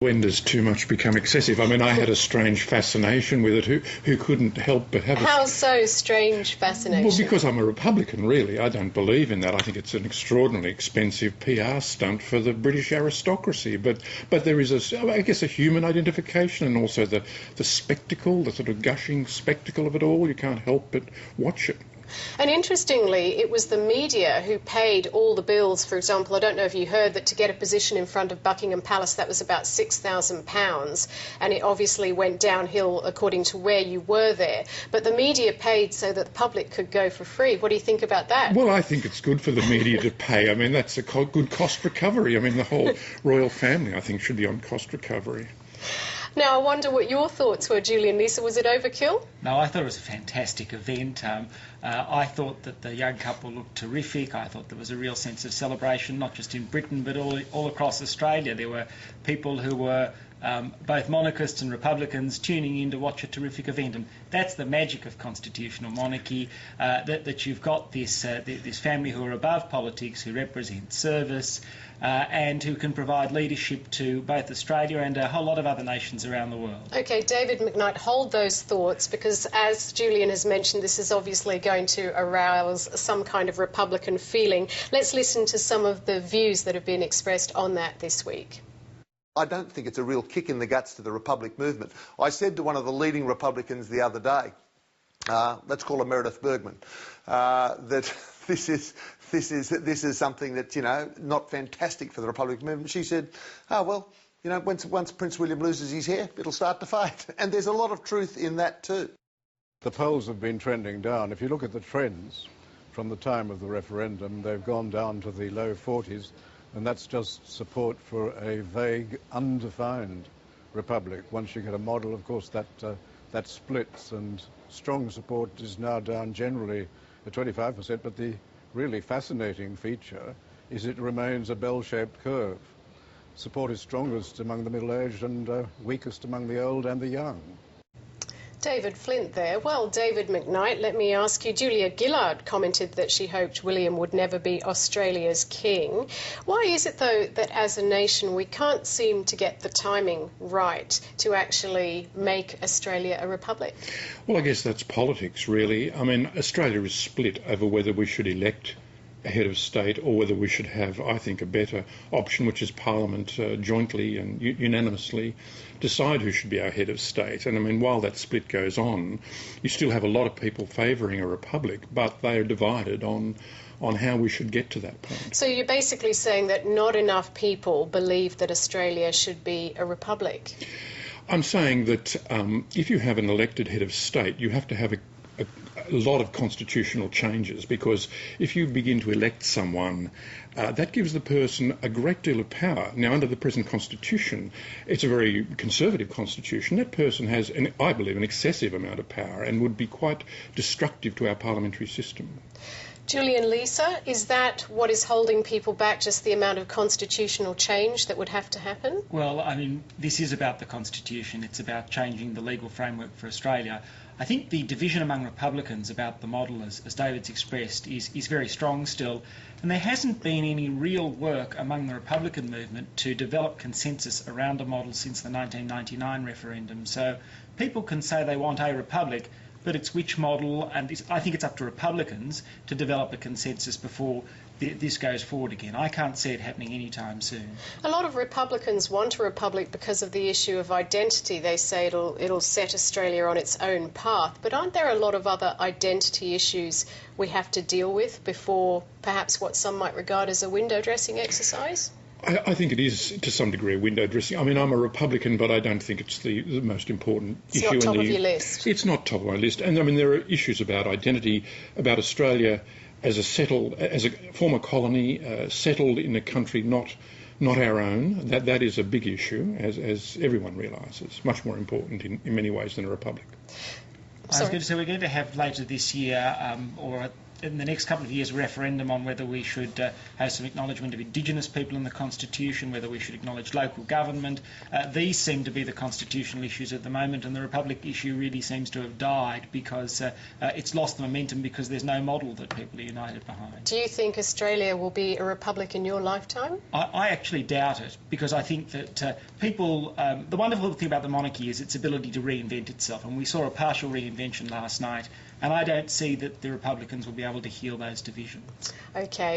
When does too much become excessive? I mean, I had a strange fascination with it. Who couldn't help but have How so strange fascination? Well, because I'm a Republican, really. I don't believe in that. I think it's an extraordinarily expensive PR stunt for the British aristocracy. But there is, I guess, a human identification and also the spectacle, the sort of gushing spectacle of it all. You can't help but watch it. And interestingly, it was the media who paid all the bills. For example, I don't know if you heard that to get a position in front of Buckingham Palace, that was about £6,000, and it obviously went downhill according to where you were there. But the media paid so that the public could go for free. What do you think about that? Well, I think it's good for the media to pay. I mean, that's a good cost recovery. I mean, the whole royal family, I think, should be on cost recovery. Now, I wonder what your thoughts were, Julian Leeser. Was it overkill? No, I thought it was a fantastic event. I thought that the young couple looked terrific. I thought there was a real sense of celebration, not just in Britain, but all across Australia. There were people who were both monarchists and Republicans tuning in to watch a terrific event. And that's the magic of constitutional monarchy, that you've got this family who are above politics, who represent service, and who can provide leadership to both Australia and a whole lot of other nations around the world. OK, David McKnight, hold those thoughts, because as Julian has mentioned, this is obviously going to arouse some kind of Republican feeling. Let's listen to some of the views that have been expressed on that this week. I don't think it's a real kick in the guts to the Republic movement. I said to one of the leading Republicans the other day, let's call her Meredith Bergman, that this is something that, you know, not fantastic for the Republic movement. She said, oh, well, you know, once Prince William loses his hair, it'll start to fade. And there's a lot of truth in that too. The polls have been trending down. If you look at the trends from the time of the referendum, they've gone down to the low 40s, and that's just support for a vague, undefined republic. Once you get a model, of course, that splits, and strong support is now down generally at 25%, but the really fascinating feature is it remains a bell-shaped curve. Support is strongest among the middle-aged and weakest among the old and the young. David Flint there. Well, David McKnight, let me ask you, Julia Gillard commented that she hoped William would never be Australia's king. Why is it, though, that as a nation we can't seem to get the timing right to actually make Australia a republic? Well, I guess that's politics, really. I mean, Australia is split over whether we should elect a head of state or whether we should have, I think, a better option, which is Parliament jointly and unanimously decide who should be our head of state. And I mean, while that split goes on, you still have a lot of people favouring a republic, but they are divided on how we should get to that point. So you're basically saying that not enough people believe that Australia should be a republic? I'm saying that if you have an elected head of state, you have to have a lot of constitutional changes, because if you begin to elect someone, that gives the person a great deal of power. Now, under the present constitution, it's a very conservative constitution. That person has, I believe, an excessive amount of power and would be quite destructive to our parliamentary system. Julian Leeser, is that what is holding people back, just the amount of constitutional change that would have to happen? Well, I mean, this is about the Constitution. It's about changing the legal framework for Australia. I think the division among Republicans about the model, as David's expressed, is very strong still. And there hasn't been any real work among the Republican movement to develop consensus around a model since the 1999 referendum. So people can say they want a republic, but it's which model, and I think it's up to Republicans to develop a consensus before this goes forward again. I can't see it happening anytime soon. A lot of Republicans want a republic because of the issue of identity. They say it'll set Australia on its own path. But aren't there a lot of other identity issues we have to deal with before perhaps what some might regard as a window dressing exercise? I think it is, to some degree, window dressing. I mean, I'm a Republican, but I don't think it's the most important issue. It's not top of your list. It's not top of my list. And I mean, there are issues about identity, about Australia as a former colony, settled in a country not our own. That is a big issue, as everyone realises. Much more important in many ways than a republic. I was going to say, we're going to have later this year, or in the next couple of years, a referendum on whether we should have some acknowledgement of Indigenous people in the Constitution, whether we should acknowledge local government. These seem to be the constitutional issues at the moment, and the Republic issue really seems to have died because it's lost the momentum because there's no model that people are united behind. Do you think Australia will be a republic in your lifetime? I actually doubt it, because I think that people... the wonderful thing about the monarchy is its ability to reinvent itself, and we saw a partial reinvention last night, and I don't see that the Republicans will be able to heal those divisions. Okay.